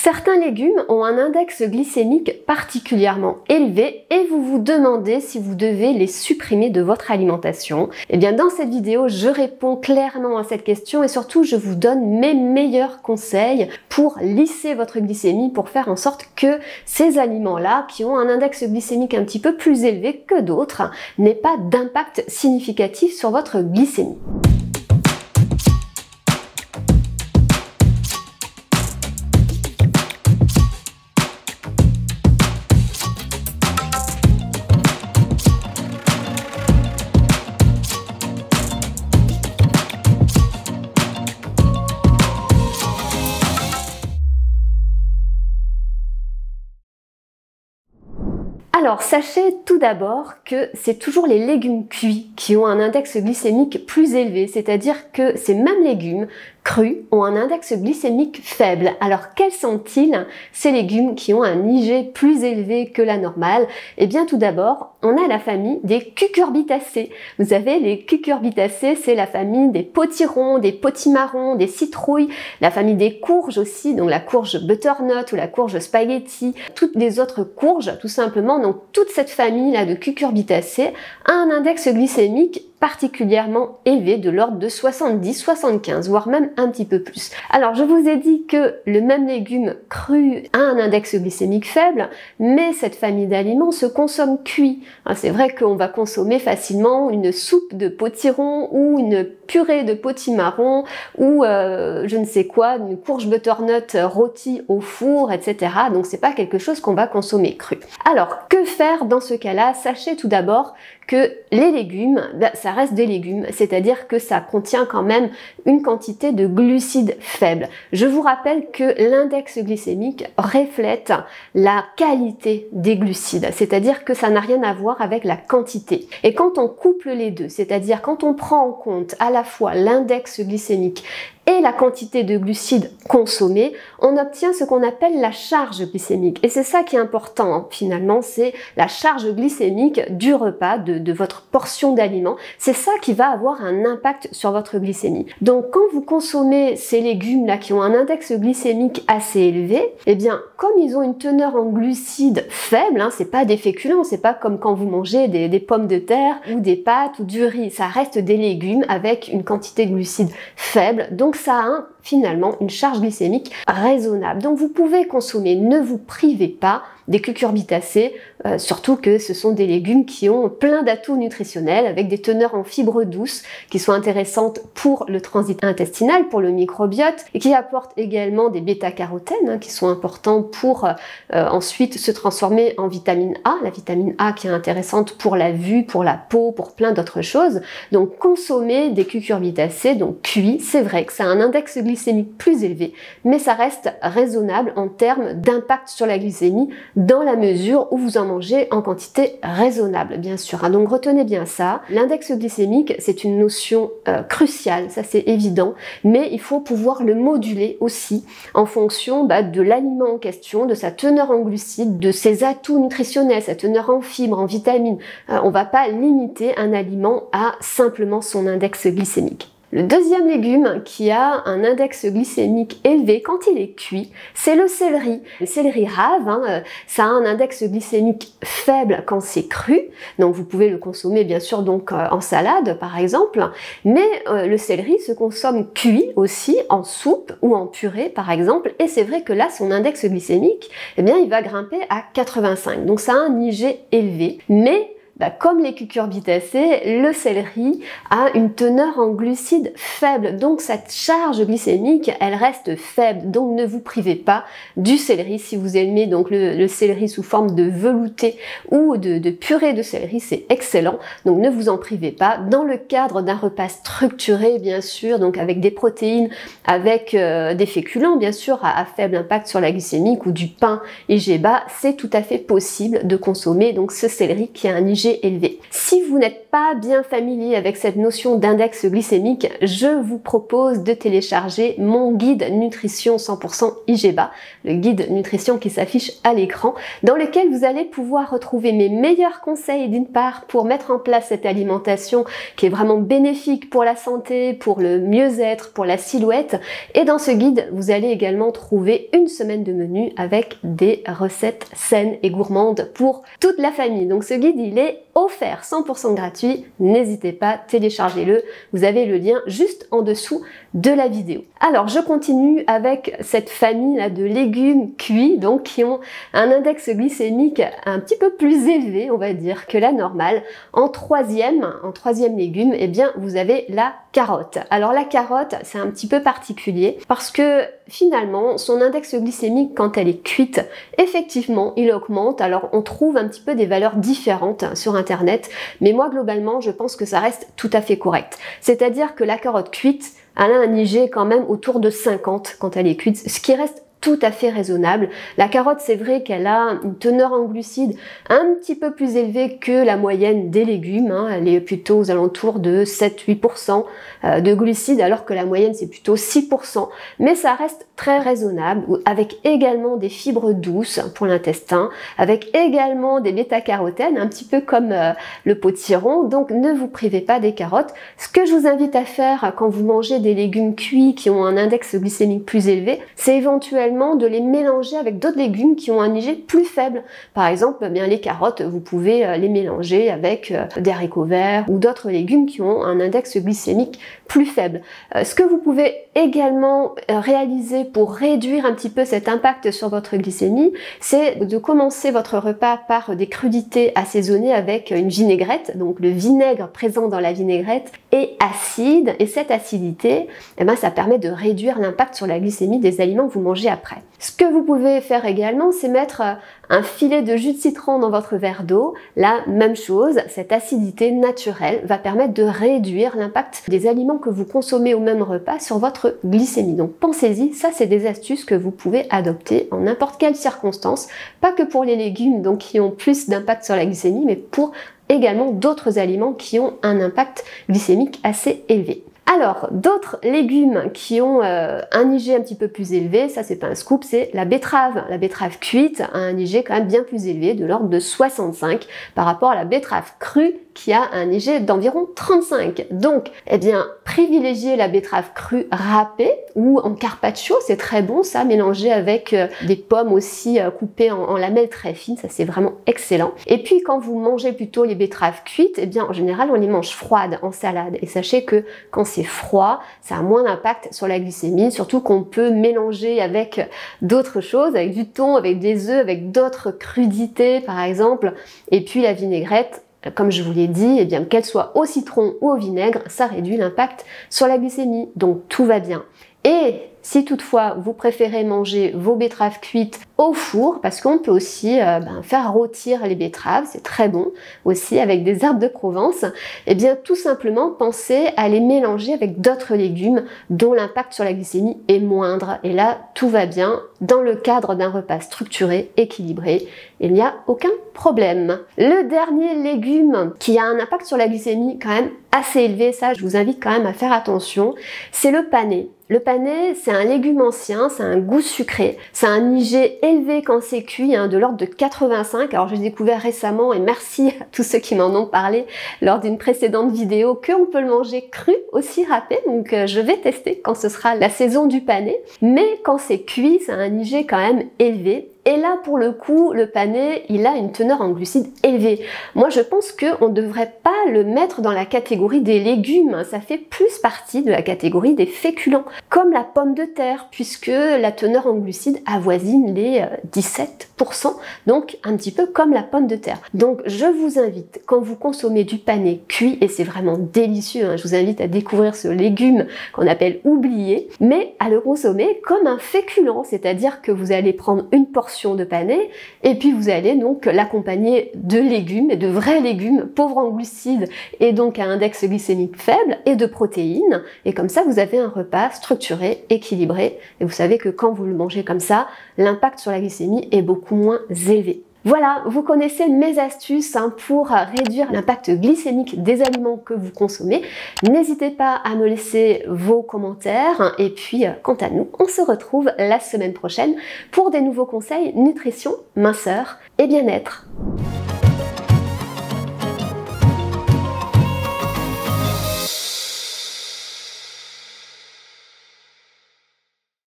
Certains légumes ont un index glycémique particulièrement élevé et vous vous demandez si vous devez les supprimer de votre alimentation. Eh bien, dans cette vidéo, je réponds clairement à cette question et surtout, je vous donne mes meilleurs conseils pour lisser votre glycémie, pour faire en sorte que ces aliments-là, qui ont un index glycémique un petit peu plus élevé que d'autres, n'aient pas d'impact significatif sur votre glycémie. Alors, sachez tout d'abord que c'est toujours les légumes cuits qui ont un index glycémique plus élevé, c'est-à-dire que ces mêmes légumes crus ont un index glycémique faible. Alors, quels sont-ils, ces légumes qui ont un IG plus élevé que la normale? Eh bien, tout d'abord, on a la famille des cucurbitacées. Vous savez, les cucurbitacées, c'est la famille des potirons, des potimarrons, des citrouilles, la famille des courges aussi, donc la courge butternut ou la courge spaghetti, toutes les autres courges, tout simplement. Donc, toute cette famille-là de cucurbitacées a un index glycémique particulièrement élevé de l'ordre de 70, 75, voire même un petit peu plus. Alors, je vous ai dit que le même légume cru a un index glycémique faible, mais cette famille d'aliments se consomme cuit. C'est vrai qu'on va consommer facilement une soupe de potiron ou une purée de potimarron ou je ne sais quoi, une courge butternut rôtie au four, etc. Donc, c'est pas quelque chose qu'on va consommer cru. Alors, que faire dans ce cas-là? Sachez tout d'abord que les légumes, ça reste des légumes, c'est-à-dire que ça contient quand même une quantité de glucides faibles. Je vous rappelle que l'index glycémique reflète la qualité des glucides, c'est-à-dire que ça n'a rien à voir avec la quantité. Et quand on couple les deux, c'est-à-dire quand on prend en compte à la fois l'index glycémique et la quantité de glucides consommés, on obtient ce qu'on appelle la charge glycémique. Et c'est ça qui est important finalement, c'est la charge glycémique du repas, de votre portion d'aliments. C'est ça qui va avoir un impact sur votre glycémie. Donc quand vous consommez ces légumes-là qui ont un index glycémique assez élevé, eh bien comme ils ont une teneur en glucides faible, c'est pas des féculents, c'est pas comme quand vous mangez des pommes de terre ou des pâtes ou du riz, ça reste des légumes avec une quantité de glucides faible. Donc ça a finalement une charge glycémique raisonnable. Donc vous pouvez consommer, ne vous privez pas des cucurbitacées, surtout que ce sont des légumes qui ont plein d'atouts nutritionnels avec des teneurs en fibres douces qui sont intéressantes pour le transit intestinal, pour le microbiote et qui apportent également des bêta-carotènes qui sont importants pour ensuite se transformer en vitamine A, la vitamine A qui est intéressante pour la vue, pour la peau, pour plein d'autres choses. Donc consommer des cucurbitacées, donc cuits, c'est vrai que ça a un index glycémique plus élevé, mais ça reste raisonnable en termes d'impact sur la glycémie dans la mesure où vous en mangez en quantité raisonnable, bien sûr. Donc retenez bien ça. L'index glycémique, c'est une notion cruciale, ça c'est évident, mais il faut pouvoir le moduler aussi en fonction de l'aliment en question, de sa teneur en glucides, de ses atouts nutritionnels, sa teneur en fibres, en vitamines. On va pas limiter un aliment à simplement son index glycémique. Le deuxième légume qui a un index glycémique élevé quand il est cuit, c'est le céleri. Le céleri rave, ça a un index glycémique faible quand c'est cru, donc vous pouvez le consommer bien sûr donc en salade par exemple, mais le céleri se consomme cuit aussi en soupe ou en purée par exemple, et c'est vrai que là son index glycémique, eh bien il va grimper à 85, donc ça a un IG élevé, mais comme les cucurbitacées, le céleri a une teneur en glucides faible, donc cette charge glycémique, elle reste faible, donc ne vous privez pas du céleri. Si vous aimez donc le céleri sous forme de velouté ou de purée de céleri, c'est excellent, donc ne vous en privez pas. Dans le cadre d'un repas structuré, bien sûr, donc avec des protéines, avec des féculents, bien sûr, à faible impact sur la glycémie, ou du pain IG bas, c'est tout à fait possible de consommer donc ce céleri qui a un IG jugés élevés. Si vous n'êtes pas bien familier avec cette notion d'index glycémique, je vous propose de télécharger mon guide nutrition 100% IGBA, le guide nutrition qui s'affiche à l'écran, dans lequel vous allez pouvoir retrouver mes meilleurs conseils d'une part pour mettre en place cette alimentation qui est vraiment bénéfique pour la santé, pour le mieux-être, pour la silhouette. Et dans ce guide, vous allez également trouver une semaine de menu avec des recettes saines et gourmandes pour toute la famille. Donc ce guide, il est offert 100% gratuit. N'hésitez pas, téléchargez-le. Vous avez le lien juste en dessous de la vidéo. Alors, je continue avec cette famille là de légumes cuits, donc qui ont un index glycémique un petit peu plus élevé, on va dire, que la normale. En troisième légume, eh bien, vous avez la carotte. Alors la carotte, c'est un petit peu particulier parce que finalement, son index glycémique, quand elle est cuite, effectivement, il augmente. Alors, on trouve un petit peu des valeurs différentes sur Internet, mais moi, globalement, je pense que ça reste tout à fait correct. C'est-à-dire que la carotte cuite, elle a un IG quand même autour de 50 quand elle est cuite, ce qui reste tout à fait raisonnable. La carotte, c'est vrai qu'elle a une teneur en glucides un petit peu plus élevée que la moyenne des légumes, hein. Elle est plutôt aux alentours de 7-8% de glucides, alors que la moyenne, c'est plutôt 6%. Mais ça reste très raisonnable, avec également des fibres douces pour l'intestin, avec également des bêta-carotènes, un petit peu comme le potiron. Donc, ne vous privez pas des carottes. Ce que je vous invite à faire quand vous mangez des légumes cuits qui ont un index glycémique plus élevé, c'est éventuellement de les mélanger avec d'autres légumes qui ont un IG plus faible. Par exemple, bien les carottes, vous pouvez les mélanger avec des haricots verts ou d'autres légumes qui ont un index glycémique plus faible. Ce que vous pouvez également réaliser pour réduire un petit peu cet impact sur votre glycémie, c'est de commencer votre repas par des crudités assaisonnées avec une vinaigrette. Donc le vinaigre présent dans la vinaigrette est acide et cette acidité, eh ben, ça permet de réduire l'impact sur la glycémie des aliments que vous mangez après. Ce que vous pouvez faire également, c'est mettre un filet de jus de citron dans votre verre d'eau. La même chose, cette acidité naturelle va permettre de réduire l'impact des aliments que vous consommez au même repas sur votre glycémie. Donc pensez-y, ça c'est des astuces que vous pouvez adopter en n'importe quelle circonstance, pas que pour les légumes donc qui ont plus d'impact sur la glycémie, mais pour également d'autres aliments qui ont un impact glycémique assez élevé. Alors, d'autres légumes qui ont un IG un petit peu plus élevé, ça c'est pas un scoop, c'est la betterave. La betterave cuite a un IG quand même bien plus élevé, de l'ordre de 65 par rapport à la betterave crue qui a un IG d'environ 35. Donc, eh bien, privilégiez la betterave crue râpée ou en carpaccio, c'est très bon ça, mélangé avec des pommes aussi coupées en lamelles très fines, ça c'est vraiment excellent. Et puis, quand vous mangez plutôt les betteraves cuites, eh bien, en général, on les mange froides en salade. Et sachez que quand c'est froid, ça a moins d'impact sur la glycémie, surtout qu'on peut mélanger avec d'autres choses, avec du thon, avec des œufs, avec d'autres crudités par exemple, et puis la vinaigrette, comme je vous l'ai dit, eh bien qu'elle soit au citron ou au vinaigre, ça réduit l'impact sur la glycémie, donc tout va bien. Et si toutefois vous préférez manger vos betteraves cuites au four, parce qu'on peut aussi faire rôtir les betteraves, c'est très bon aussi avec des herbes de Provence, et bien tout simplement pensez à les mélanger avec d'autres légumes dont l'impact sur la glycémie est moindre. Et là, tout va bien dans le cadre d'un repas structuré, équilibré, il n'y a aucun problème. Le dernier légume qui a un impact sur la glycémie quand même assez élevé, ça je vous invite quand même à faire attention, c'est le panais. Le panais, c'est un légume ancien, c'est un goût sucré, c'est un IG élevé quand c'est cuit, de l'ordre de 85. Alors j'ai découvert récemment, et merci à tous ceux qui m'en ont parlé lors d'une précédente vidéo, qu'on peut le manger cru, aussi râpé, donc je vais tester quand ce sera la saison du panais. Mais quand c'est cuit, c'est un IG quand même élevé. Et là, pour le coup, le panais, il a une teneur en glucides élevée. Moi, je pense qu'on ne devrait pas le mettre dans la catégorie des légumes. Ça fait plus partie de la catégorie des féculents, comme la pomme de terre, puisque la teneur en glucides avoisine les 17%, donc un petit peu comme la pomme de terre. Donc, je vous invite, quand vous consommez du panais cuit, et c'est vraiment délicieux, je vous invite à découvrir ce légume qu'on appelle oublié, mais à le consommer comme un féculent, c'est-à-dire que vous allez prendre une portion de panais et puis vous allez donc l'accompagner de légumes et de vrais légumes pauvres en glucides et donc à index glycémique faible et de protéines, et comme ça vous avez un repas structuré, équilibré, et vous savez que quand vous le mangez comme ça, l'impact sur la glycémie est beaucoup moins élevé. Voilà, vous connaissez mes astuces pour réduire l'impact glycémique des aliments que vous consommez. N'hésitez pas à me laisser vos commentaires et puis quant à nous, on se retrouve la semaine prochaine pour des nouveaux conseils nutrition, minceur et bien-être.